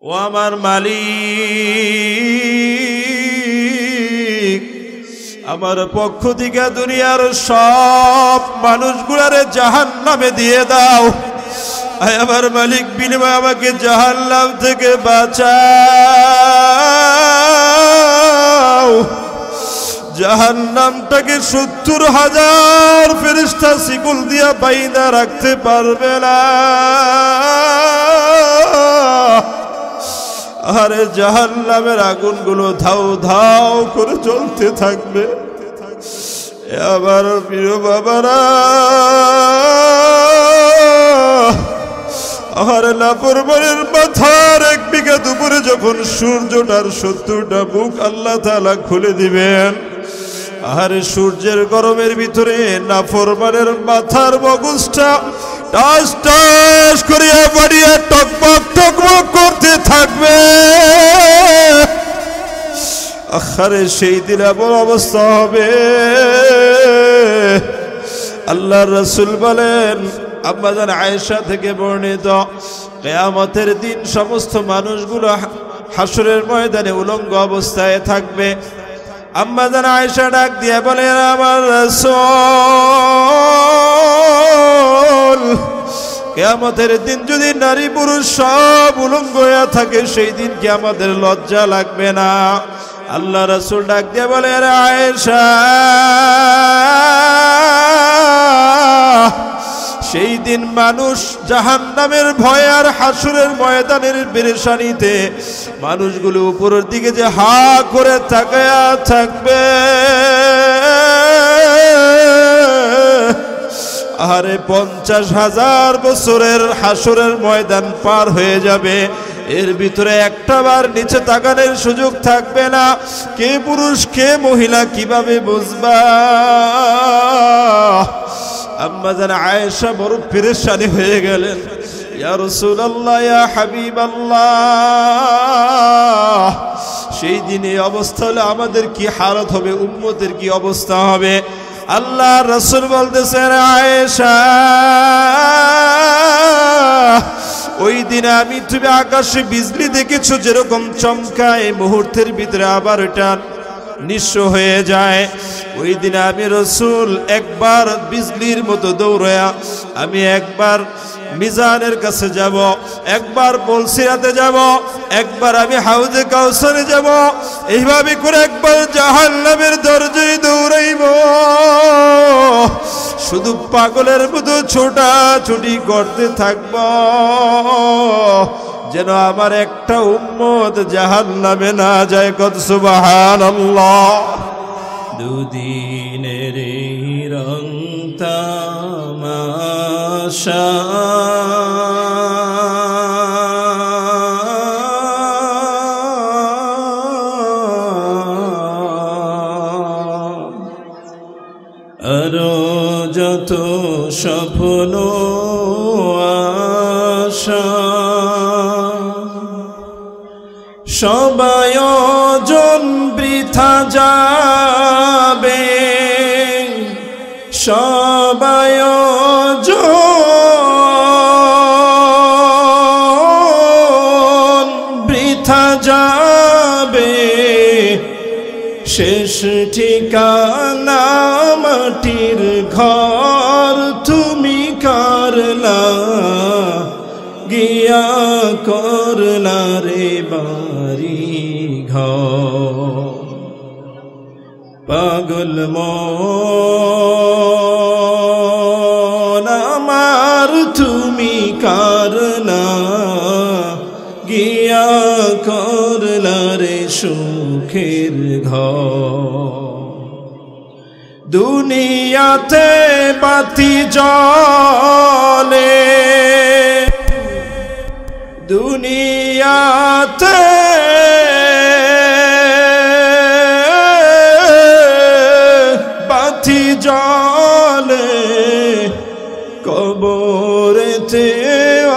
ও আমার মালিক, আমার পক্ষ থেকে দুনিয়ার সব মানুষগুলারে জাহান্নামে দিয়ে দাও। আয় আমার মালিক, বিনিময়ে আমাকে জাহান্নাম থেকে বাঁচাও। জাহান্নামটাকে ৭০,০০০ ফেরেশতা শিকল দিয়া বাইন্ধা রাখতে পারবে না। আরে জাহান্নামের আগুনগুলো ধাউ ধাউ করে জ্বলতে থাকবে। আবার প্রিয় বাবারা, আমার নাফরমানের মাথার ১ বিঘা দুপুরে যখন সূর্যটার ৭০টা মুখ আল্লাহ তাআলা খুলে দিবেন, আর সূর্যের গরমের ভিতরে নাফরমানের মাথার মগজটা টাস টাস করিয়া বাড়িয়া টকবক টকবক করতে থাকবে। আরে সেই দিন এমন অবস্থা হবে, আল্লাহর রাসূল বলেন, আম্মা জান আয়েশা থেকে বর্ণিত, কিয়ামতের দিন সমস্ত মানুষগুলো হাসরের ময়দানে উলঙ্গ অবস্থায় থাকবে। আম্মা জান আয়েশা ডাক দিয়ে বলেন, আমার রাসূল, কিয়ামতের দিন যদি নারী পুরুষ সব উলঙ্গ হয়ে থাকে, সেই দিন কি আমাদের লজ্জা লাগবে না? আল্লাহ রাসূল ডাক দিয়ে বলেন, আয়েশা, সেই দিন মানুষ জাহান্নামের ভয় আর হাসরের ময়দানের পেরেশানিতে মানুষগুলো উপরের দিকে যে হা করে তাকায়া থাকবে। আরে ৫০,০০০ বছরের হাসরের ময়দান পার হয়ে যাবে, এর ভিতরে একটাবার নিচে তাকানোর সুযোগ থাকবে না। কে পুরুষ কে মহিলা কিভাবে বুঝবা? আম্মা জান আয়েশা বড় পেরেশানি হয়ে গেলেন। ইয়া রাসূলুল্লাহ, ইয়া হাবিবাল্লাহ, সেই দিনে অবস্থা হলে আমাদের কি হালত হবে, উম্মতের কি অবস্থা হবে? আল্লাহ রাসূল বলতেছেন, আয়েশা, ওই দিনে তুমি আকাশে বিজলি দেখেছো যেরকম চমকায়, মুহূর্তের ভিতরে আবার এটা নিঃস্ব হয়ে যায়। ওই দিনে আমি রাসূল একবার বিজলির মতো দৌড়ায়া আমি একবার মিজানের কাছে যাব, একবার বলসিরাতে যাব, একবার আমি হাউজে কাউসারে যাব, এইভাবে করে একবার জাহান্নামের দরজায় দৌড়াইব। শুধু পাগলের মতো ছোটাছুটি করতে থাকব, যেন আমার একটা উম্মত জাহান্নামে না যায়। কত সুবহানাল্লাহ। দুদিনের রং তামাশা, আরো যত স্বপ্ন আশা, সবাই জন বৃথা যাবে, সবাই জন বৃথা যাবে, শেষ ঠিকানা মাটির ঘর তুমি করলা গিয়া করলা রে বাড়ি ঘর। পাগল মন আমার তুমি করলা গিয়া করলা রে সুখের ঘর। দুনিয়াতে বাতি জ্বলে, দুনিয়াতে বাতি জ্বলে, কবরেতে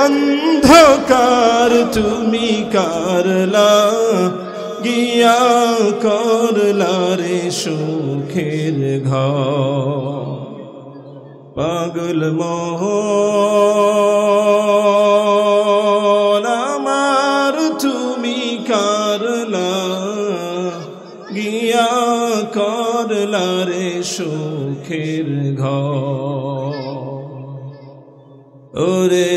অন্ধকার তুমি করলা গিয়া করলা রে সুখের ঘর। পাগল মোহন আমার করলারে সুখের ঘর ওরে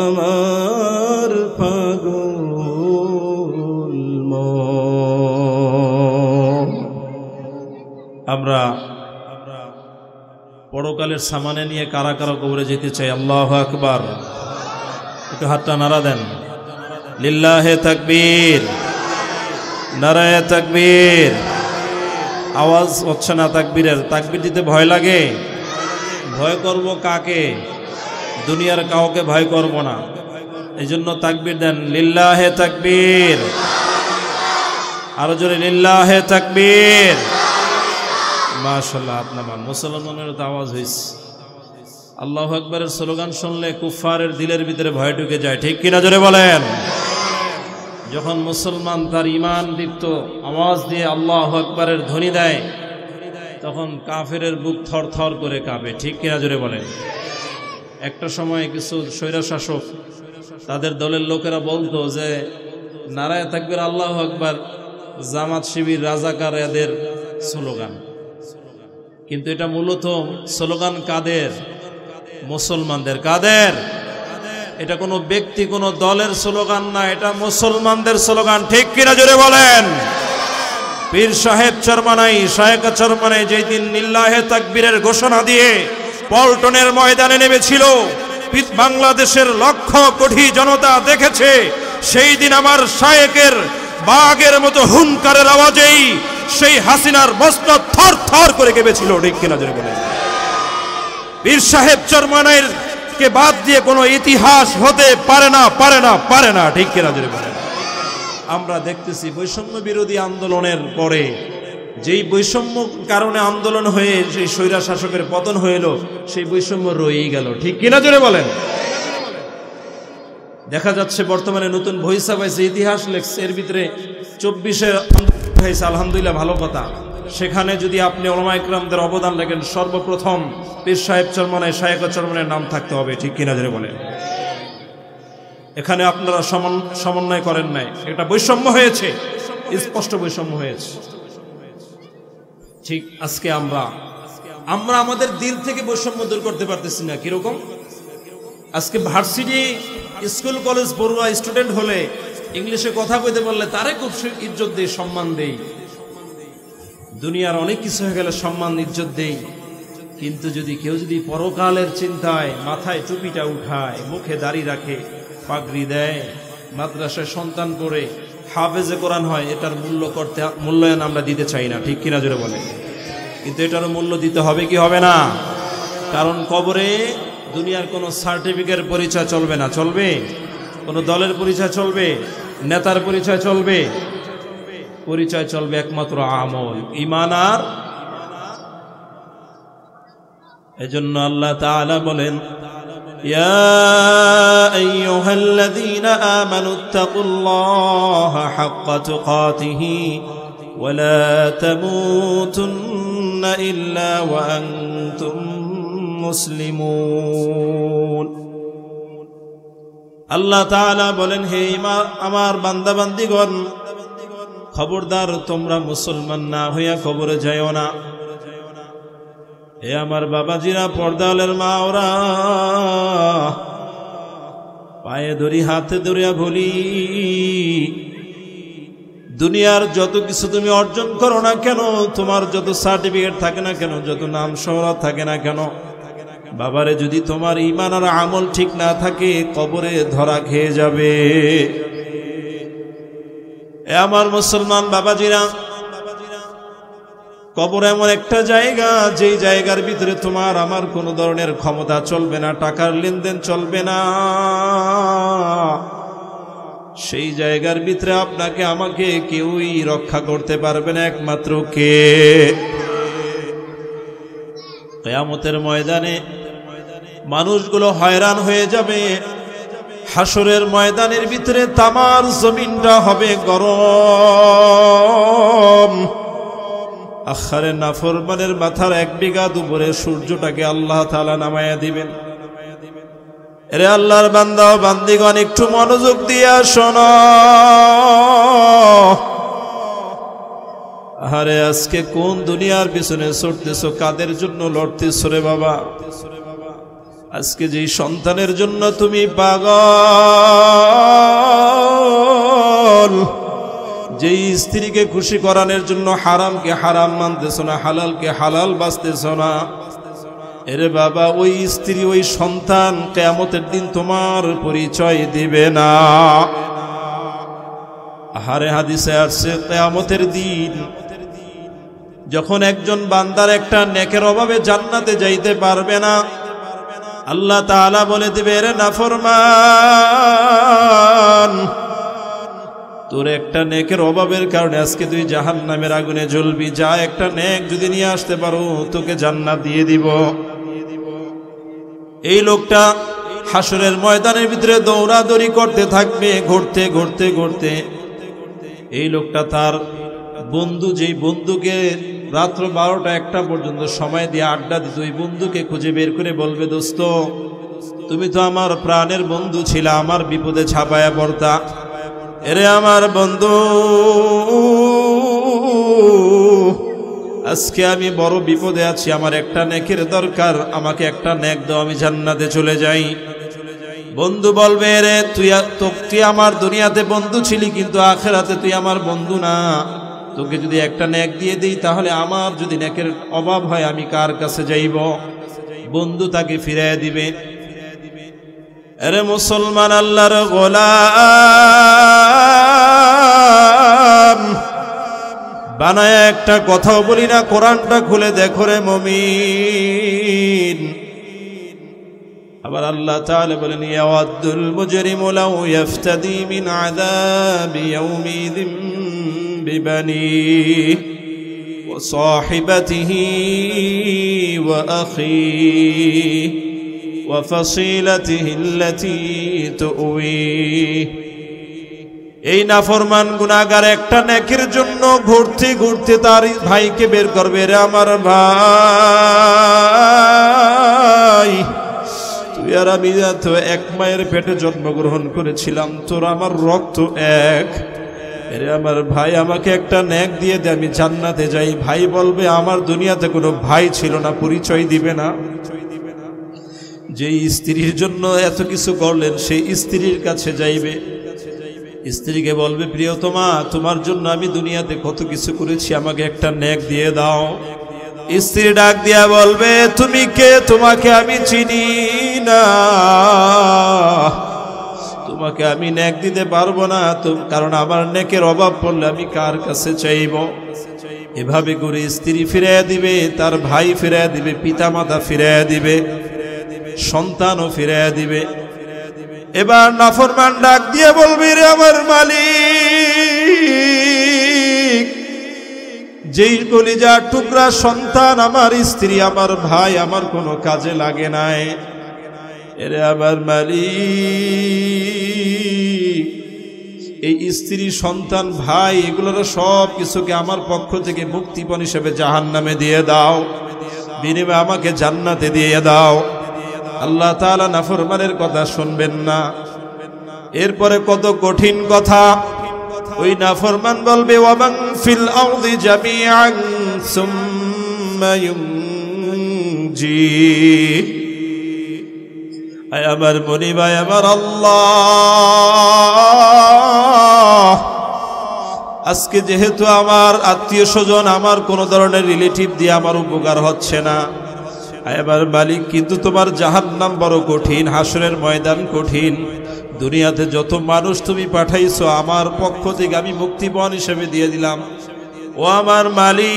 আমার পাগল মন। আমরা পরকালের সামানে নিয়ে কারা কারা কবরে যেতে চাই? আল্লাহু আকবার। একটু হাতটা নাড়া দেন। লিল্লাহে তাকবীর, নারায়ে তাকবীর। আওয়াজ হচ্ছে না তাকবীরের। তাকবীর দিতে ভয় লাগে। ভয় করব কাকে? দুনিয়ার কাউকে ভয় করব না। এই জন্য তাকবীর দেন। লিল্লাহে তাকবীর। আরো জোরে লিল্লাহে তাকবীর। মাশাআল্লাহ। আপনার মুসলমানের তো আওয়াজ হয়েছে। আল্লাহু আকবারের স্লোগান শুনলে কুফফারের দিলের ভিতরে ভয় ঢুকে যায়, ঠিক কিনা জোরে বলেন? যখন মুসলমান তার ঈমান দীপ্ত আওয়াজ দিয়ে আল্লাহু আকবারের ধ্বনি দেয়, তখন কাফেরের বুক থরথর করে কাঁপে, ঠিক কিনা জোরে বলেন? একটা সময় কিছু স্বৈরশাসক তাদের দলের লোকেরা বলতো যে নারায়ে তাকবীর আল্লাহু আকবার জামাত শিবির রাজাকার এদের স্লোগান, কিন্তু এটা মূলত স্লোগান কাদের? মুসলমানদের। কাদের? এটা কোনো ব্যক্তি কোনো দলের স্লোগান না, এটা মুসলমানদের স্লোগান, ঠিক কিনা জোরে বলেন? পীর সাহেব চরমানাই, শায়েখ চরমানাই যেই দিন লিল্লাহে তাকবীরের ঘোষণা দিয়ে পল্টনের ময়দানে নেমেছিল, বাংলাদেশের লক্ষ কোটি জনতা দেখেছে, সেই দিন আমার শায়েকের বাঘের মতো হুঙ্কারের আওয়াজেই সেই হাসিনার বস্ত্র থর থর করে কেঁপেছিল, ঠিক কিনা জোরে বলেন? পীর সাহেব চরমানাইয়ের কে বাদ দিয়ে কোনো ইতিহাস হতে পারে না, পারে না, পারে না, ঠিক কিনা জোরে বলেন? আমরা দেখতেছি বৈষম্য বিরোধী আন্দোলনের পরে যেই বৈষম্য কারণে আন্দোলন হয়ে সেই স্বৈরা শাসকের পতন হইল, সেই বৈষম্য রয়েই গেল, ঠিক কিনা জোরে বলেন? দেখা যাচ্ছে বর্তমানে নতুন বই ছাপাইছে, ইতিহাস লেখছে, এর ভিতরে 24-এর হয়েছে, আলহামদুলিল্লাহ, ভালো কথা। সেখানে যদি আপনি উলামায়ে কেরামদের অবদান লেখেন, সর্বপ্রথম পীর সাহেব চরমানাই, শায়েখ চরমানাইয়ের নাম থাকতে হবে, ঠিক কিনা জোরে বলেন? এখানে আপনারা সমন্বয় করেন নাই, এটা বৈষম্য হয়েছে, স্পষ্ট বৈষম্য হয়েছে। ঠিক আজকে আমরা আমাদের দিল থেকে বৈষম্য দূর করতে পারতেছি না। কিরকম? আজকে ভার্সিটি, স্কুল, কলেজ পড়ুয়া স্টুডেন্ট হলে ইংলিশে কথা কইতে বললে তারে খুব ইজ্জত দেই, সম্মান দেই। দুনিয়ার অনেক কিছু হয়ে গেলে সম্মান ইজ্জত দেই, কিন্তু কেউ যদি পরকালের চিন্তায় মাথায় টুপিটা উঠায়, মুখে দাড়ি রাখে, পাগড়ি দেয়, মাদ্রাসায় সন্তান পড়ে হাফেজে কোরআন হয়, এটার মূল্যায়ন আমরা দিতে চাই না, ঠিক কিনা জোরে বলে? কিন্তু এটারও মূল্য দিতে হবে কি হবে না? কারণ কবরে দুনিয়ার কোনো সার্টিফিকেট পরিচয় চলবে না। চলবে? কোনো দলের পরিচয় চলবে? নেতার পরিচয় চলবে? পরিচয় চলবে একমাত্র আমল, ঈমান। আর এজন্য আল্লাহ তাআলা বলেন, ইয়া আইয়ুহাল্লাযীনা আমানুত্তাকুল্লাহা হাক্কা তুকাতিহি ওয়া লা তামুতুন্না ইল্লা ওয়া আনতুম মুসলিমুন। আল্লাহ তাআলা বলেন, হে আমার বান্দা বান্দীগণ, খবরদার তোমরা মুসলমান না হইয়া কবরে যাইও না। হে আমার বাবাজিরা, পর্দালের মা, ওরা পায়ে ধরি, হাতে ধরিয়া বলি, দুনিয়ার যত কিছু তুমি অর্জন করো না কেন, তোমার যত সার্টিফিকেট থাকে না কেন, যত নাম শহরত থাকে না কেন, বাবারে, যদি তোমার ঈমান আর আমল ঠিক না থাকে, কবরে ধরা খেয়ে যাবে। এ আমার মুসলমান বাবাজিরা, কবর এমন একটা জায়গা, যেই জায়গার ভিতরে তোমার আমার কোনো ধরনের ক্ষমতা চলবে না, টাকার লেনদেন চলবে না। সেই জায়গার ভিতরে আপনাকে আমাকে কেউই রক্ষা করতে পারবে না, একমাত্র কে? কিয়ামতের ময়দানে মানুষগুলো হয়রান হয়ে যাবে। হাসরের ময়দানের ভিতরে তামার জমিনটা হবে গরম। আখারে নাফরমানের মাথার 1 বিঘা উপরে সূর্যটাকে আল্লাহ তাআলা নামায়া দিবেন। এরে আল্লাহর বান্দা ও বান্দিগণ, একটু মনোযোগ দিয়া শোনো। আরে আজকে কোন দুনিয়ার পিছনে ছুটতেছো, কাদের জন্য লড়তেছো রে বাবা? আজকে যেই সন্তানের জন্য তুমি পাগল, যেই স্ত্রীকে খুশি করানোর জন্য হারামকে হারাম মানতেছো না, হালালকে হালাল বাঁচতেছো না, এরে বাবা ওই স্ত্রী ওই সন্তান কিয়ামতের দিন তোমার পরিচয় দিবে না। আহারে হাদিসে আসছে কিয়ামতের দিন যখন একজন বান্দার একটা নেকের অভাবে জান্নাতে যাইতে পারবে না, আল্লাহ তাআলা বলে দিবে, রে নাফরমান, তোর একটা নেকের অভাবের কারণে আজকে তুই জাহান্নামের আগুনে জ্বলবি, যা একটা নেক যদি নিয়ে আসতে পারো তোকে জান্নাত দিয়ে দিব। এই লোকটা হাসরের ময়দানের ভিতরে দৌড়াদৌড়ি করতে থাকবে, ঘুরতে ঘুরতে ঘুরতে। এই লোকটা তার বন্ধু, যেই বন্ধুকে রাত্র 12টা-1টা পর্যন্ত সময় দিয়ে আড্ডা দিত, ওই বন্ধুকে খুঁজে বের করে বলবে, দোস্ত তুমি তো আমার প্রাণের বন্ধু ছিলা, আমার বিপদে ঝাঁপায়া পড়তা। এরে আমার বন্ধু, আজকে আমি বড় বিপদে আছি, আমার একটা নেকের দরকার, আমাকে একটা নেক দাও, আমি জান্নাতে চলে যাই। বন্ধু বলবে, রে তুই আমার দুনিয়াতে বন্ধু ছিলি, কিন্তু আখিরাতে তুই আমার বন্ধু না। তোকে যদি একটা নেক দিয়ে দিই, তাহলে আমার যদি নেকের অভাব হয় আমি কার কাছে যাইব? বন্ধু তাকে ফিরিয়ে দিবে। আরে মুসলমান, আল্লাহর গোলাম বানায় একটা কথাও বলি না, কোরআনটা খুলে দেখো রে মুমিন। আবার আল্লাহ তাআলা বলেন, ইয়াওয়াদ্দুল মুজরিমু লাউ ইফতাদি মিন আযাবি ইয়াউমিযিন বিবানিহি ওয়া সাহিবাতিহি ওয়া আখিহি ওয়া ফাসিলাতিহি আল্লাতী তুউইহি। এই নাফরমান গুনাহগার একটা নেকের জন্য ঘুরতে ঘুরতে তার ভাইকে বের করবে, রে আমার ভাই, তুই আর আমি তো এক মায়ের পেটে জন্মগ্রহণ করেছিলাম, তোর আমার রক্ত এক। এরে আমার ভাই, আমাকে একটা নেক দিয়ে দে, আমি জান্নাতে যাই। ভাই বলবে, আমার দুনিয়াতে কোনো ভাই ছিল না, পরিচয় দিবে না। যেই স্ত্রীর জন্য এত কিছু করলেন, সেই স্ত্রীর কাছে যাইবে, স্ত্রীকে বলবে, প্রিয়তমা, তোমার জন্য আমি দুনিয়াতে কত কিছু করেছি, আমাকে একটা নেক দিয়ে দাও। স্ত্রী ডাক দিয়া বলবে, তুমি কে? তোমাকে আমি চিনি না, তোমাকে আমি নেক দিতে পারবো না, কারণ আমার নেকের অভাব পড়লে আমি কার কাছে চাইব? এভাবে করে স্ত্রী ফিরিয়ে দিবে, তার ভাই ফিরিয়ে দিবে, পিতা মাতা ফিরিয়ে দিবে, সন্তানও ফিরিয়ে দিবে। এবার নাফরমান ডাক দিয়ে বলবি, রে আমার মালিক, যেই কলিজার টুকরা সন্তান আমার স্ত্রী, আমার ভাই, আমার কোনো কাজে লাগে নাই। এরে আমার মালিক, এই স্ত্রী, সন্তান, ভাই, এগুলোর সব কিছুকে আমার পক্ষ থেকে মুক্তিপণ হিসেবে জাহান্নামে দিয়ে দাও, বিনিময়ে আমাকে জান্নাতে দিয়ে দাও। আল্লাহ তাআলা নাফরমানের কথা শুনবেন না। এরপরে কত কঠিন কথা। ওই নাফরমান বলবে, ওয়ামান ফিল আরদি জামিআন সুম্মা ইউনজি। আয় আমার মনিবা, আমার আল্লাহ, আজকে যেহেতু আমার আত্মীয় স্বজন, আমার কোন ধরনের রিলেটিভ দিয়ে আমার উপকার হচ্ছে না, এবার মালিক, কিন্তু তোমার জাহান্নাম বড় কঠিন, হাসরের ময়দান কঠিন। দুনিয়াতে যত মানুষ তুমি পাঠাইছো, আমার পক্ষ থেকে আমি মুক্তিপণ হিসেবে দিয়ে দিলাম। ও আমার মালিক,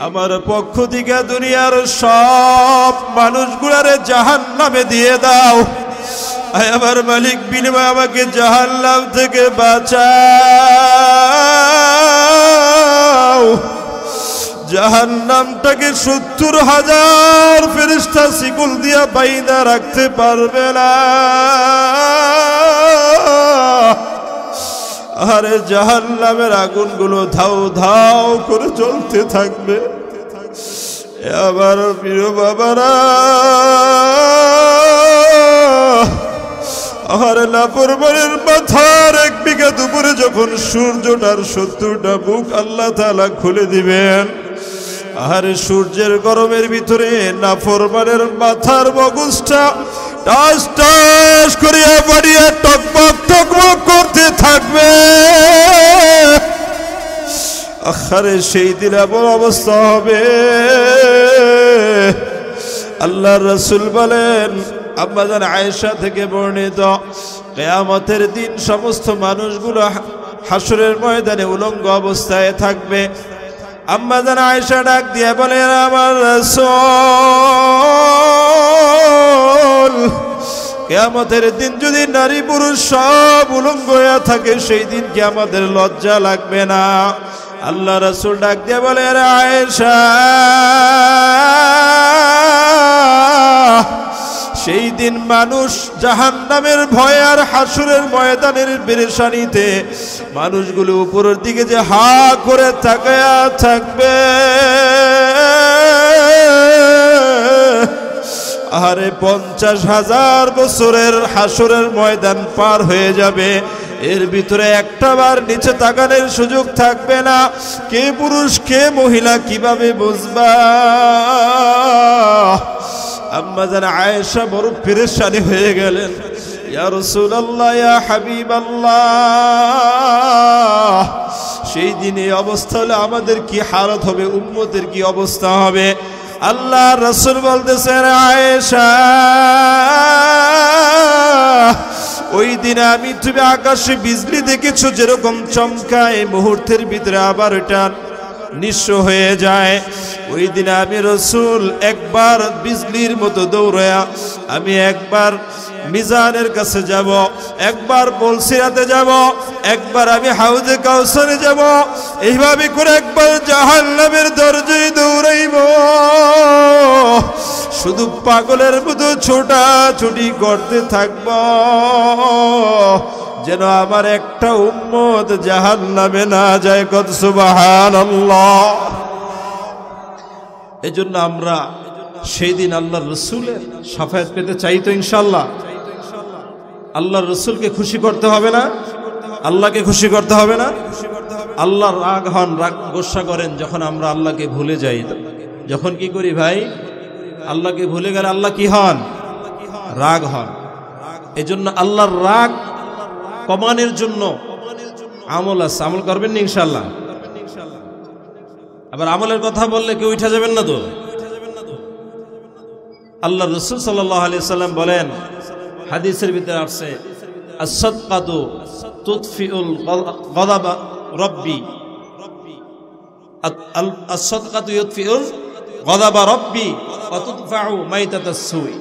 আমার পক্ষ থেকে দুনিয়ার সব মানুষগুলারে জাহান্নামে দিয়ে দাও। আমার মালিক, বিনিময়ে আমাকে জাহান্নাম থেকে বাঁচাও। জাহান্নামটাকে 70,000 ফেরেশতা শিকল দিয়া বাইন্ধা রাখতে পারবে না। আরে জাহান্নামের আগুনগুলো ধাউ ধাউ করে জ্বলতে থাকবে। আমার প্রিয় বাবারা, আর নাফরমানের মাথার 1 বিঘা দুপুরে যখন সূর্যটার 70টা মুখ আল্লাহ তাআলা খুলে দিবেন, আর সূর্যের গরমের ভিতরে নাফরমানের মাথার মগজটা টাস টাস করিয়া বাড়িয়া টকবক টকবক করতে থাকবে। আরে সেই দিন এমন অবস্থা হবে, আল্লাহর রাসূল বলেন, আম্মা জান আয়েশা থেকে বর্ণিত, কিয়ামতের দিন সমস্ত মানুষগুলো হাসরের ময়দানে উলঙ্গ অবস্থায় থাকবে। আম্মা জান আয়েশা ডাক দিয়ে বলেন, আমার রাসূল, কিয়ামতের দিন যদি নারী পুরুষ সব উলঙ্গ হয়ে থাকে, সেই দিন কি আমাদের লজ্জা লাগবে না? আল্লাহ রাসূল ডাক দিয়ে বলেন, আয়েশা, সেই দিন মানুষ জাহান্নামের ভয় আর হাসরের ময়দানের পেরেশানিতে মানুষগুলো উপরের দিকে যে হা করে তাকায়া থাকবে। আরে 50,000 বছরের হাসরের ময়দান পার হয়ে যাবে, এর ভিতরে একটা বার নিচে তাকানোর সুযোগ থাকবে না। কে পুরুষ কে মহিলা কিভাবে বুঝবা? আম্মা জান আয়েশা বড় পেরেশানি হয়ে গেলেন, ইয়া রাসূলুল্লাহ, ইয়া হাবিবাল্লাহ, সেই দিনে অবস্থা হলে আমাদের কি হালত হবে, উম্মতের কি অবস্থা হবে? আল্লাহ রাসূল বলতেছেন, আয়েশা, ওই দিন আমি তুমি আকাশে বিজলি দেখেছো যেরকম চমকায়, মুহূর্তের ভিতরে আবার এটা নিঃস্ব হয়ে যায়। ওই দিন আমি রাসূল একবার বিজলির মতো দৌড়ায়া আমি একবার মিজানের কাছে যাব, একবার বলসিরাতে যাব, একবার আমি হাউজে কাউসারে যাব, এইভাবে করে একবার জাহান্নামের দরজায় দৌড়াইব। শুধু পাগলের মতো ছোটাছুটি করতে থাকব, যেন আমার একটা উম্মত জাহান্নামে না যায়। কত সুবহানাল্লাহ। এজন্য আমরা সেই দিন আল্লাহর রাসূলের শাফায়াত পেতে চাই তো ইনশাআল্লাহ। আল্লাহর রাসূলকে খুশি করতে হবে না? আল্লাহকে খুশি করতে হবে না? আল্লাহ রাগ হন, রাগ গোসা করেন যখন আমরা আল্লাহকে ভুলে যাই। যখন কি করি ভাই? আল্লাহকে ভুলে গেলে আল্লাহ কি হন? রাগ হন। এজন্য আল্লাহর রাগ কমানোর জন্য আমল আছে, আমল করবেন না ইনশাআল্লাহ। আবার আমলের কথা বললে কেউ উঠে যাবেন না তো। আল্লাহ রাসূল সাল্লাল্লাহু আলাইহি সাল্লাম বলেন, হাদিসের ভিতরে আছে, আস-সাদকাতু তুতফিউল গাদাবা রাব্বি, আস-সাদকাতু ইউতফিউল গাদাবা রাব্বি ওয়া তুদফাউ মাইতাতাস সুই।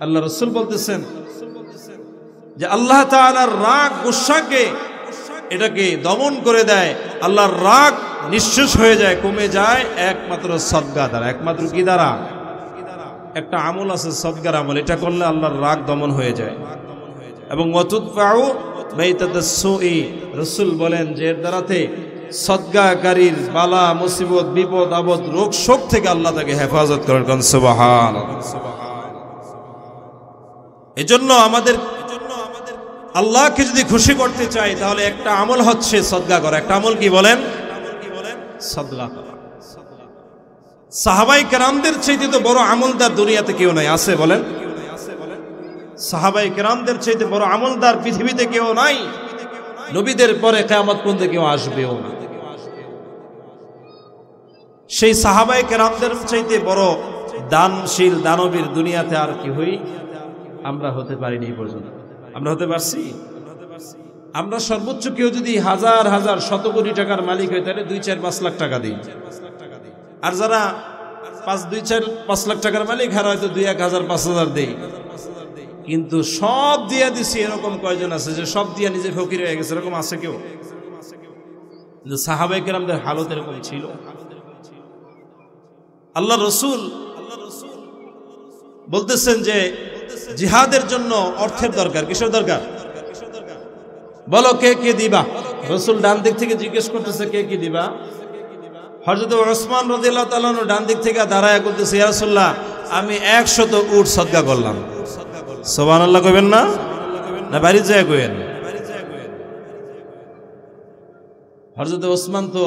আল্লাহ রাসূল বলতেছেন যে আল্লাহ তাআলার রাগ গুসাকে এটাকে দমন করে দেয়, আল্লাহর রাগ নিঃশেষ হয়ে যায়, কমে যায় একমাত্র সদকা দ্বারা। একমাত্র কি দ্বারা? একটা আমল আছে সদকার আমল, এটা করলে আল্লাহর রাগ দমন হয়ে যায়। এবং ওয়াতুদফাউ মাইতাতাস সুই, রাসূল বলেন যে এর দ্বারাতে সদকাকারীর বালা মুসিবত বিপদ আপদ রোগ শোক থেকে আল্লাহ তাকে হেফাজত করেন। কোন সুবহানাল্লাহ। এজন্য আমাদের আল্লাহকে যদি খুশি করতে চাই তাহলে একটা আমল হচ্ছে সদকা করা। একটা আমল কি বলেন? সদকা করা। সাহাবায়ে কেরামদের চাইতে তো বড় আমলদার দুনিয়াতে কেউ নাই, আছে বলেন? সাহাবায়ে কেরামদের চাইতে বড় আমলদার পৃথিবীতে কেউ নাই, নবীদের পরে কিয়ামত পর্যন্ত কেউ আসবেও না। সেই সাহাবায়ে কেরামদের চাইতে বড় দানশীল দানবীর দুনিয়াতে আর কি হই আমরা হতে পারিনি এই পর্যন্ত। আমরা হতে পারছি? আমরা সর্বোচ্চ কেউ যদি হাজার হাজার শত কোটি টাকার মালিক হয় তাহলে 2-4-5 লাখ টাকা দিই। আর যারা 2-4-5 লাখ টাকার মালিক হারা হয়তো 2-1,000-5,000 দেই। কিন্তু সব দিয়া দিছি এরকম কয়জন আছে যে সব দিয়া নিজে ফকির হয়ে গেছে? এরকম আছে কেউ? সাহাবায়ে কেরামদের হালত এরকম ছিল। আল্লাহ রাসূল বলতেছেন যে জিহাদের জন্য অর্থের দরকার। কিসের দরকার? বলো কে কে দিবা? রাসূল ডান দিক থেকে জিজ্ঞেস করতেছে কে কি দিবা? হযরত ওসমান রাদিয়াল্লাহু তাআলা ডান দিক থেকে দাঁড়ায় বলতেছে ইয়া রাসূলুল্লাহ আমি 100 উট সদকা করলাম। সুবহানাল্লাহ কইবেন না? না বাড়ি যায় কইবেন? হযরত ওসমান তো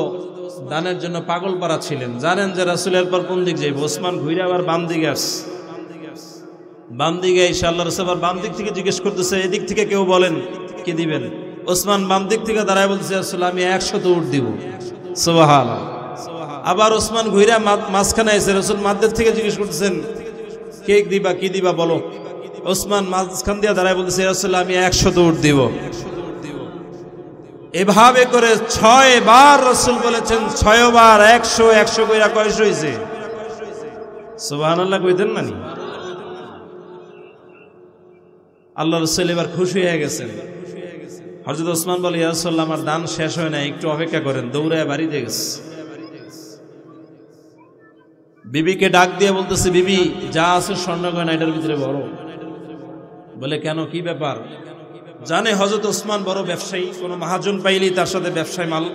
দানের জন্য পাগল পারা ছিলেন, জানেন যে রাসূলের পর কোন দিক যাইব। ওসমান ঘুরে আবার বাম দিকে আসছে, বাম দিকে এসে আল্লাহর রাসূল আবার বাম দিক থেকে জিজ্ঞেস করতেছে এদিক থেকে কেউ বলেন কি দিবেন? ওসমান বাম দিক থেকে দাঁড়ায় বলতেছে রাসূল আমি 100 উট দিব। সুবহানাল্লাহ। আবার ওসমান ঘুরে মাঝখানে এসে রাসূল মাঝদিক থেকে জিজ্ঞেস করতেছেন কে দিবা কি দিবা বলো। ওসমান মাঝখান দিয়ে দাঁড়ায় বলতেছে রাসূল আমি 100 উট দিব। এভাবে করে 6 বার রাসূল বলেছেন, 6 বার 100 100 কইরা কয়শো হইছে? সুবহানাল্লাহ কইতেন না নি? আল্লাহ রাসূল এবার খুশি হয়ে গেছেন। হযরত ওসমান বলে ইয়া রাসূলুল্লাহ আমার দান শেষ হয় না, একটু অপেক্ষা করেন। দৌড়ায় বাড়িতে গেছে, বিবিকে ডাক দিয়ে বলতেছে বিবি যা আছে স্বর্ণ গয়না এটার ভিতরে বড়। বলে কেন কি ব্যাপার? জানে হযরত ওসমান বড় ব্যবসায়ী, কোনো মহাজন পাইলেই তার সাথে ব্যবসায় মাল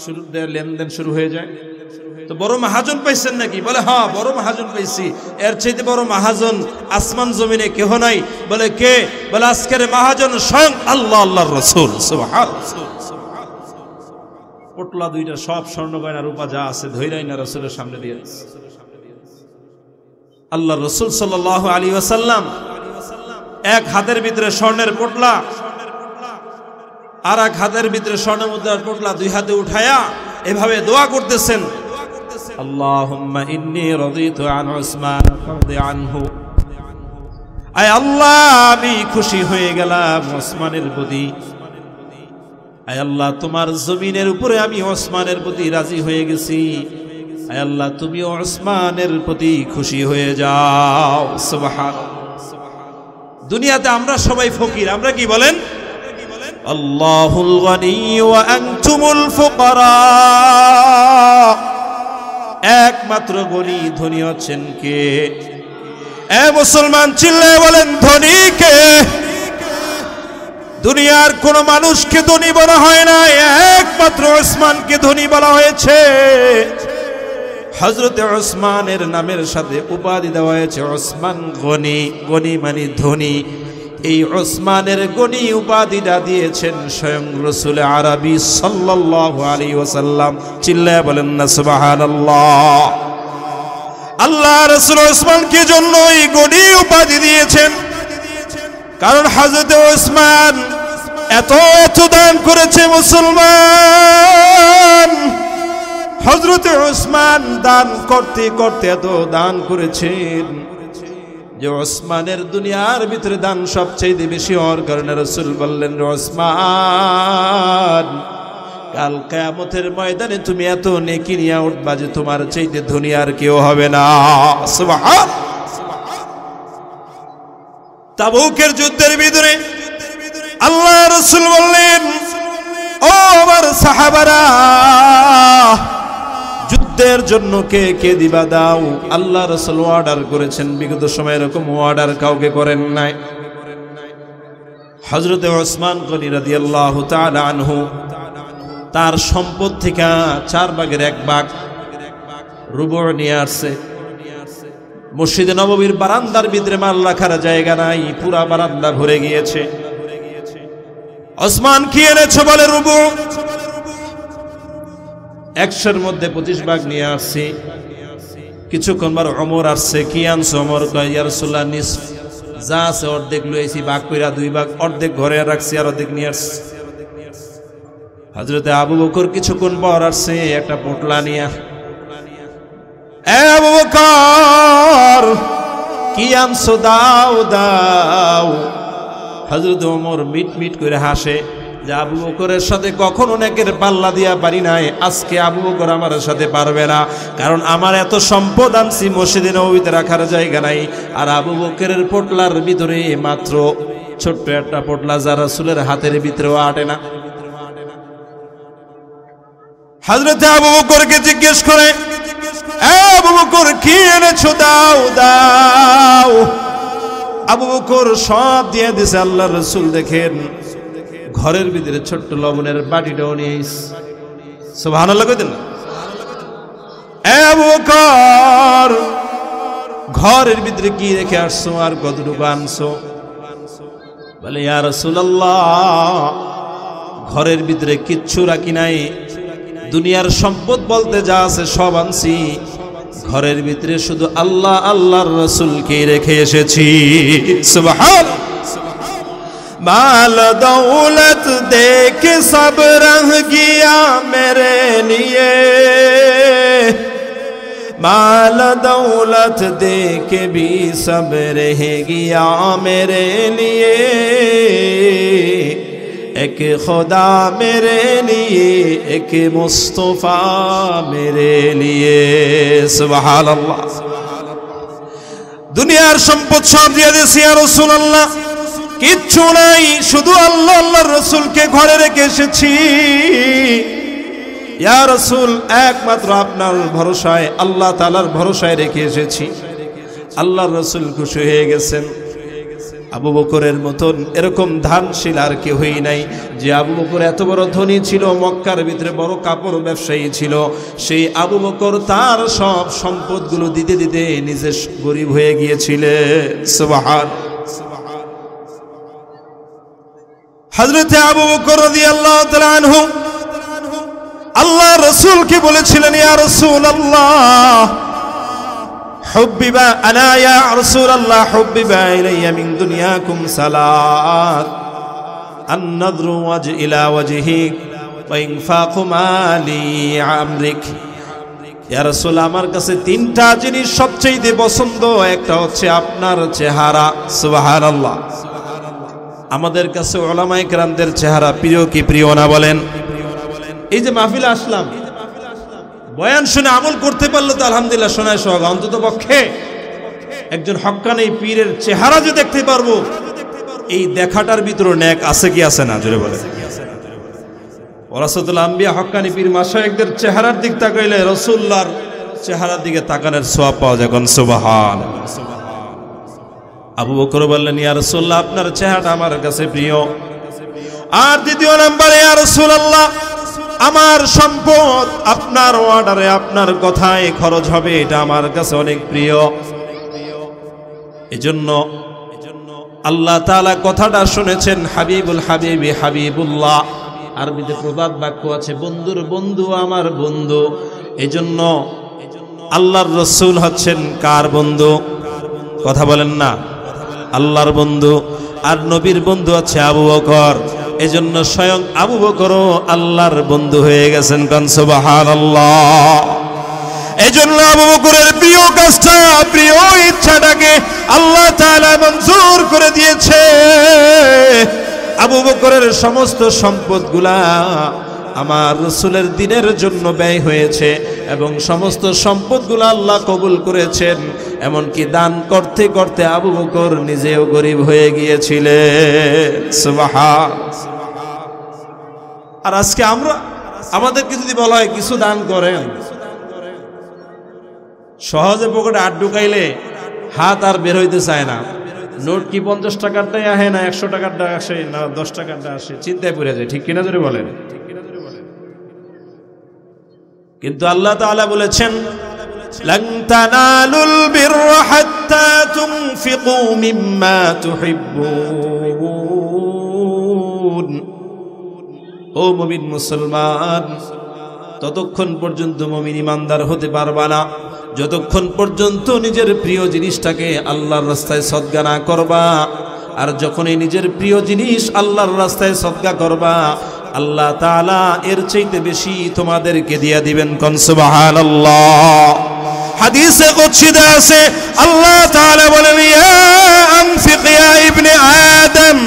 শুরু লেনদেন শুরু হয়ে যায়। তো বড় মহাজন পাইছেন নাকি? বলে হ্যাঁ বড় মহাজন পাইছি, এর চাইতে বড় মহাজন আসমান জমিনে কেহ নাই। বলে কে? বলে আজকের মহাজন স্বয়ং আল্লাহ আল্লাহর রাসূল। সুবহানাল্লাহ। পটলা দুইটা সব স্বর্ণ গয়না রূপা যা আছে ধৈরাই না রাসূলের সামনে দিয়ে আল্লাহর রাসূল সাল্লাল্লাহু আলাইহি ওয়াসাল্লাম এক হাতের ভিতরে স্বর্ণের পটলা আর এক হাতের ভিতরে স্বর্ণ মুদ্রার পটলা দুই হাতে উঠায়া এভাবে দোয়া করতেছেন, আল্লাহুম্মা ইন্নী রাদিতু আন উসমান ফারদি আনহু। আয় আল্লাহ আমি খুশি হয়ে গেলাম ওসমানের প্রতি। আয় আল্লাহ তোমার জমিনের উপরে আমি ওসমানের প্রতি রাজি হয়ে গেছি। আয় আল্লাহ তুমি ওসমানের প্রতি খুশি হয়ে যাও। সুবহানাল্লাহ। দুনিয়াতে আমরা সবাই ফকির, আমরা কি বলেন? আল্লাহুল গনি ওয়া আনতুমুল ফুকারা। একমাত্র গনি ধনী হচ্ছেন কে? এ মুসলমান চিল্লায়ে বলেন ধনী কে? দুনিয়ার কোন মানুষকে ধনী বলা হয় না, একমাত্র ওসমানকে ধনী বলা হয়েছে। হযরতে ওসমানের নামের সাথে উপাধি দেওয়া হয়েছে ওসমান গনি। গনি মানে ধনী। এই ওসমানের গনি উপাধিটা দিয়েছেন স্বয়ং রাসূল আরবি সাল্লাল্লাহু আলাইহি ওয়াসাল্লাম। চিল্লায়া বলেন না সুবহানাল্লাহ। আল্লাহ রাসূল ওসমানকে জন্য এই গনি উপাধি দিয়েছেন, কারণ হযরতে ওসমান এত দান করেছে মুসলমান। হযরতে ওসমান দান করতে করতে এত দান করেছেন যে ওসমানের দুনিয়ার ভিতরে দান সবচেয়ে বেশি হওয়ার কারণে রাসূল বললেন ওসমান কাল কিয়ামতের ময়দানে তুমি এত নেকি নিয়ে উঠবা যে তোমার চাইতে ধনী আর কেউ হবে না। সুবহানাল্লাহ। তাবুকের যুদ্ধের ভিতরে আল্লাহ রাসূল বললেন ও আমার সাহাবারা যুদ্ধের জন্য কে কে দিবা দাও। আল্লাহ রাসূল অর্ডার করেছেন, বিগত সময়ে এরকম অর্ডার কাউকে করেন নাই। হযরতে ওসমান গনি রাদিয়াল্লাহু তাআলা আনহু তার সম্পদ থেকে 4 ভাগের 1 ভাগ রুবু নিয়ে আসছে। মসজিদে নববীর বারান্দার ভিতরে মাল রাখার জায়গা নাই, পুরা বারান্দা ভরে গিয়েছে। ওসমান কি এনেছো? বলে রুবু। 100-এর মধ্যে 25 ভাগ নিয়ে আসছি। কিছুক্ষণ পর ওমর আসছে, কি আনছো? ওমর কয় ইয়া রাসূলুল্লাহ নিসফ যা আছে অর্ধেক লইছি, ভাগ কইরা 2 ভাগ, অর্ধেক ঘরে রাখছি আর অর্ধেক নিয়ে আসছি। হযরতে আবু বকর কিছুক্ষণ পর আসছে একটা পোটলা নিয়ে। এ আবু বকর কি আনছো? দাও দাও। হযরত ওমর মিট মিট করে হাসে যে আবু বকরের সাথে কখনো নেকের পাল্লা দিয়া পারি নাই, আজকে আবু বকর আমার সাথে পারবে না, কারণ আমার এত সম্পদ আনছি মসজিদে নববীতে রাখার জায়গা নাই। আর আবু বকরের পোটলার ভিতরে মাত্র ছোট্ট একটা পোটলা, যা রাসূলের হাতের ভিতরেও আটে না। হযরত আবু বকরকে জিজ্ঞেস করে এ আবু বকর কি এনেছো? দাও দাও। আবু বকর সব দিয়ে দিছে। আল্লাহর রাসূল দেখেন ঘরের ভিতরে ছোট্ট লবণের বাটিটাও নিয়ে সুবহানাল্লাহ কইতেন। আবু বকর ঘরের ভিতরে কি রেখে আসছো আর কতটুকু আনছো? বলে ইয়া রাসূলুল্লাহ ঘরের ভিতরে কিচ্ছু রাখি নাই, দুনিয়ার সম্পদ বলতে যা আছে সব আনছি, ঘরের ভিতরে শুধু আল্লাহ আল্লাহর রাসূলকে রেখে এসেছি। সুবহানাল্লাহ। माल दौलत देख सब रह गया मेरे लिए, माल दौलत देख भी सब रह गया मेरे लिए, एक खुदा मेरे लिए एक मुस्तफा मेरे लिए। सुभान अल्लाह। दुनियार সম্পদ সব দিয়ে দিয়েছি ইয়া রাসূলুল্লাহ, কিচ্ছু নাই, শুধু আল্লাহ আল্লাহর রাসূলকে ঘরে রেখে এসেছি। ইয়া রাসূল একমাত্র আপনার ভরসায়, আল্লাহ তাআলার ভরসায় রেখে এসেছি। আল্লাহর রাসূল খুশি হয়ে গেছেন। আবু বকরের মতন এরকম ধানশীল আর কেউই নাই। যে আবু বকর এত বড় ধনী ছিল, মক্কার ভিতরে বড় কাপড় ব্যবসায়ী ছিল, সেই আবু বকর তার সব সম্পদগুলো দিতে দিতে নিজে গরিব হয়ে গিয়েছিলেন। সুবহানাল্লাহ। হযরত আবু বকর রাদিয়াল্লাহু তাআলা আনহু আল্লাহ রাসূলকে বলেছিলেন, ইয়া রাসূলুল্লাহ হুব্বিবা আনা ইয়া রাসূলুল্লাহ হুব্বিবা ইলাইয়া মিন দুনিয়াকুম সালাত আন-নাযরু ইলা ওয়াজহিক ওয়া ইনফাকু মালি আমরিক। ইয়া রাসূল আমার কাছে তিনটা জিনিস সবচেয়ে পছন্দ, একটা হচ্ছে আপনার চেহারা। সুবহানাল্লাহ। আমাদের কাছে উলামায়ে কেরামদের চেহারা প্রিয় কি প্রিয় না বলেন? এই যে মাহফিলে আসলাম, বয়ান শুনে আমল করতে পারলে তো আলহামদুলিল্লাহ, শোনায় সোহাগ। অন্তত পক্ষে একজন হক্কানি পীরের চেহারা যে দেখতে পারবো, এই দেখাটার ভিতরে নেক আছে কি আছে না? জোরে বলেন। ওয়ারাসাতুল আম্বিয়া হক্কানি পীর মাশায়েখদের চেহারার দিক তাকাইলে রাসূলুল্লাহর চেহারার দিকে তাকানোর সওয়াব পাওয়া যায়। কোন সুবহানাল্লাহ। আবু বকর বললেন, ইয়া রাসূলুল্লাহ আপনার চেহারাটা আমার কাছে প্রিয়। আর দ্বিতীয় নম্বরে, ইয়া রাসূলুল্লাহ আমার সম্পদ আপনার অর্ডারে, আপনার কথায় খরচ হবে, এটা আমার কাছে অনেক প্রিয়। এজন্য আল্লাহ তাআলা কথাটা শুনেছেন, হাবিবুল হাবিবি হাবিবুল্লাহ। আরবিতে প্রবাদ বাক্য আছে, বন্ধুর বন্ধু আমার বন্ধু। এজন্য আল্লাহর রাসূল হচ্ছেন কার বন্ধু? কথা বলেন না। আল্লাহর বন্ধু। আর নবীর বন্ধু আছে আবু বকর। এজন্য স্বয়ং আবু বকরও আল্লাহর বন্ধু হয়ে গেছেন। কান সুবহানাল্লাহ। এজন্য আবু বকরের প্রিয় কাজটা, প্রিয় ইচ্ছাটাকে আল্লাহ তাআলা মঞ্জুর করে দিয়েছে। আবু বকরের সমস্ত সম্পদগুলা আমার রাসূলের দ্বীনের জন্য ব্যয় হয়েছে, এবং সমস্ত সম্পদগুলো আল্লাহ কবুল করেছেন। এমনকি দান করতে করতে আবু বকর নিজেও গরিব হয়ে গিয়েছিলেন। সুবহানাল্লাহ। আর আজকে আমাদেরকে যদি বলা হয় কিছু দান করেন, সহজে পকেটে হাত ঢুকাইলে হাত আর বের হইতে চায় না। নোট কি 50 টাকারটাই আসে না 100 টাকারটা আসে না 10 টাকারটা আসে, চিন্তায় পড়ে যায়। ঠিক কিনা জোরে বলেন? কিন্তু আল্লাহ তাআলা বলেছেন, লান তানালুল বিররা হাত্তা তুনফিকু মিম্মা তুহিব্বুন। ও মুমিন মুসলমান, ততক্ষণ পর্যন্ত মুমিন ইমানদার হতে পারবা না যতক্ষণ পর্যন্ত নিজের প্রিয় জিনিসটাকে আল্লাহর রাস্তায় সদকা না করবা। আর যখনই নিজের প্রিয় জিনিস আল্লাহর রাস্তায় সদকা করবা, আল্লাহ তাআলা এর চাইতে বেশি তোমাদেরকে দিয়া দিবেন। কোন সুবহানাল্লাহ। হাদিসে কুদসিতে আছে, আল্লাহ তাআলা বলেন, ইয়া আনফিক ইয়া ইবনে আদম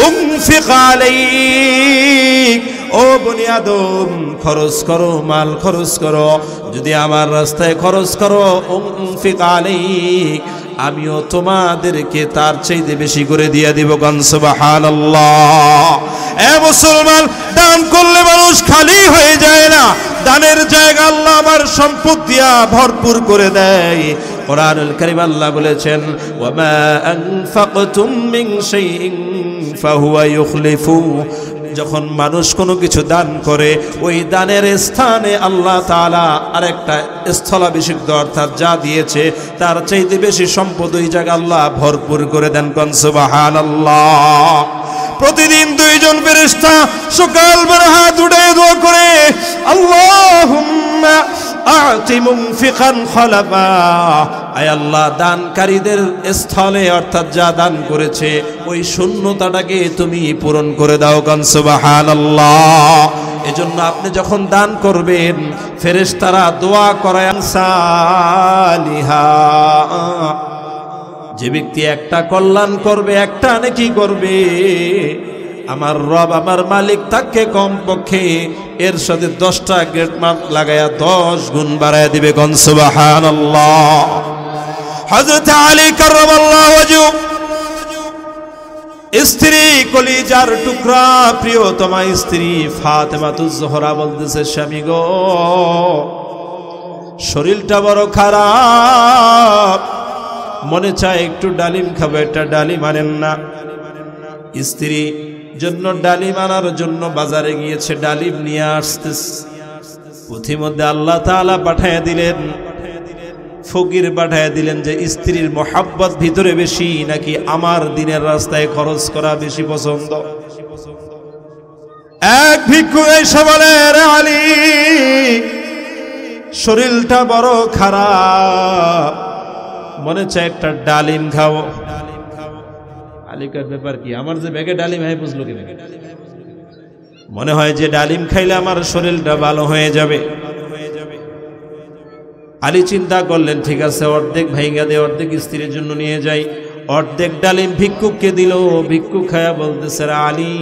উনফিক আলাইক। ও বনি আদম, খরচ করো, মাল খরচ করো। যদি আমার রাস্তায় খরচ করো, উনফিক আলাইক, আমিও তোমাদেরকে তার চাইতে বেশি করে দিয়ে দিব। কোন সুবহানাল্লাহ। এ মুসলমান, দান করলে মানুষ খালি হয়ে যায় না, দানের জায়গা আল্লাহ আমার সম্পদ দিয়া ভরপুর করে দেয়। কোরআনুল কারীম আল্লাহ বলেছেন, ওয়া মা আনফাকতুম মিন শাইইন ফাহুয়া ইউখলিফু। যখন মানুষ কোনো কিছু দান করে ওই দানের স্থানে আল্লাহ তাআলা আরেকটা স্থলাভিষিক্ত অর্থাৎ যা দিয়েছে তার চাইতে বেশি সম্পদ ওই জায়গা আল্লাহ ভরপুর করে দেন। কোন সুবহানাল্লাহ। প্রতিদিন দুইজন ফেরেশতা সকালবেলা হাত উঠিয়ে দোয়া করে, আল্লাহুম্মা আ'তি মুনফিকান খলাফা, আয় আল্লাহ দানকারীদের স্থলে অর্থাৎ যা দান করেছে ওই শূন্যতাটাকে তুমি পূরণ করে দাও। কোন সুবহানাল্লাহ। এজন্য আপনি যখন দান করবেন ফেরেশতারা দোয়া করায় সালিহা, যে ব্যক্তি একটা কল্যাণ করবে একটা নেকি করবে আমার রব আমার মালিক তাকে কমপক্ষে এর সাথে 10টা গ্রেড মার্ক লাগায়া 10 গুণ বাড়ায় দিবে। কোন সুবহানাল্লাহ। হযরত আলী কাররামাল্লাহু ওয়াজহু স্ত্রী কলিজার টুকরা প্রিয়তমা স্ত্রী ফাতেমাতুজ জোহরা বলতেছে, স্বামী গো শরীরটা বড় খারাপ, মনে চায় একটু ডালিম খাবো, একটা ডালিম আনেন না। স্ত্রী জন্য ডালিম আনার জন্য বাজারে গিয়েছে, ডালিম নিয়ে আসতেছে। পথিমধ্যে আল্লাহ তাআলা পাঠায় দিলেন, ফকির পাঠায় দিলেন যে স্ত্রীর মোহাব্বত ভিতরে বেশি নাকি আমার দিনের রাস্তায় খরচ করা বেশি পছন্দ। এক ভিক্ষু এসে বলে, রে আলী শরীরটা বড় খারাপ, মনে চায় একটা ডালিম খাও। আলিকার ব্যাপার কি, আমার যে ব্যাগে ডালিম হয় বুঝলো কি, মনে হয় যে ডালিম খাইলে আমার শরীরটা ভালো হয়ে যাবে। আলী চিন্তা করলেন, ঠিক আছে অর্ধেক ভাইঙ্গা দে, অর্ধেক স্ত্রীর জন্য নিয়ে যাই। অর্ধেক ডালিম ভিক্ষুককে দিল। ভিক্ষুক খায়া বলতেছে, আলী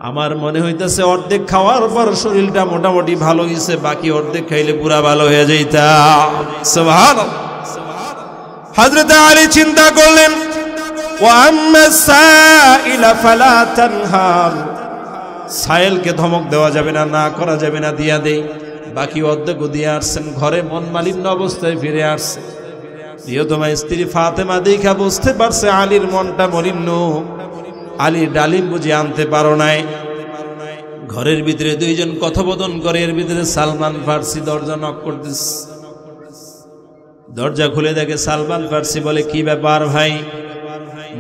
আমার মনে হইতেছে অর্ধেক খাওয়ার পর শরীরটা মোটামুটি ভালো হয়েছে, বাকি অর্ধেক খাইলে পুরা ভালো হয়ে যাইতাম। সুবহানাল্লাহ। হযরত আলী চিন্তা করলেন, ওয়া আম্মা সাইলা ফালা তানহার, সাইলকে ধমক দেওয়া যাবে না, না করা যাবে না, দিয়া দেই। বাকি অর্ধেকও দিয়ে আসছেন, ঘরে মন মালিন্য অবস্থায় ফিরে আসছে। প্রিয়তমা স্ত্রী ফাতেমা দেখা বুঝতে পারছে আলীর মনটা মলিন্য, আলী ডালিম বুঝে আনতে পারো নাই। ঘরের ভিতরে দুইজন কথোপকথন করে, এর ভিতরে সালমান ফার্সি দরজা নক করতেছে। দরজা খুলে দেখে সালমান ফার্সি বলে, কি ব্যাপার ভাই?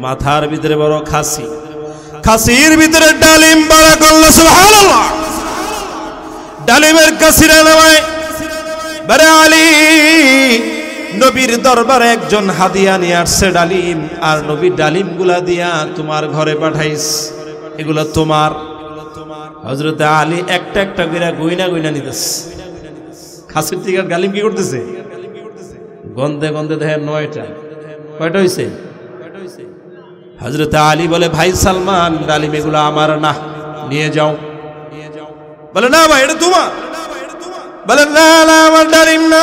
মাথার ভিতরে বড় খাসি, খাসির ভিতরে ডালিম বাড়া করলো। সুবহানাল্লাহ। ডালিমের কাসিরা নামায়, বলে আলী নবীর দরবারে একজন হাদিয়া নিয়ে আসছে ডালিম, আর নবী ডালিম গুলা দিয়া তোমার ঘরে পাঠাইস, এগুলো তোমার। হযরত আলী একটা একটা করে গয়না গয়না নিতেছে। খাসির থেকে ডালিম কি করতেছে? গন্ধে গন্ধে দেখেন 9টা। কয়টা হয়েছে? হযরত আলী বলে, ভাই সালমান ডালিম এগুলো আমার না, নিয়ে যাও। বলে, না ভাই এটা তোমার। বলে, না না আমার ডালিম না।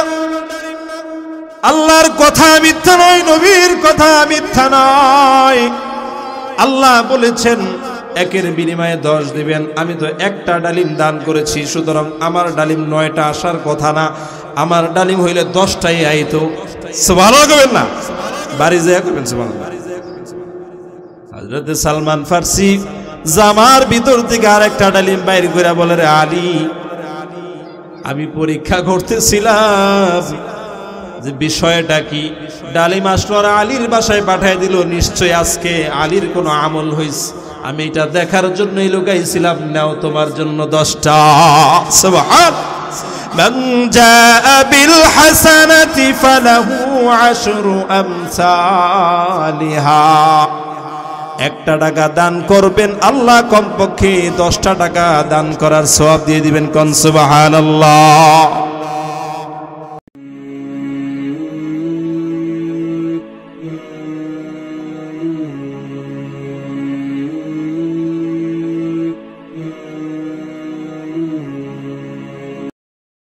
আল্লাহর কথা মিথ্যা নয়, নবীর কথা মিথ্যা নয়। আল্লাহ বলেছেন একের বিনিময়ে 10 দিবেন, আমি তো একটা ডালিম দান করেছি, সুতরাং আমার ডালিম 9টা আসার কথা না, আমার ডালিম হইলে 10টাই আইতো। সুবহানাল্লাহ কইবেন না, বাড়ি যায় কইবেন সুবহানাল্লাহ। হযরত সালমান ফার্সি জামার ভিতর থেকে আরেকটা ডালিম বাইর করে বলে, রে আলী আমি পরীক্ষা করতেছিলাম যে বিষয়টা কি। ডালিম আসলো আর আলীর বাসায় পাঠিয়ে দিল, নিশ্চয় আজকে আলীর কোনো আমল হইছে, আমি এটা দেখার জন্যই লুকাইছিলাম। নাও তোমার জন্য 10টা। সুবহানাল্লাহ। মান জাআ বিল হাসানাতি ফালাহু আশরু আমসালিহা। 1টা টাকা দান করবেন, আল্লাহ কমপক্ষে 10টা টাকা দান করার সওয়াব দিয়ে দিবেন। কোন সুবহানাল্লাহ।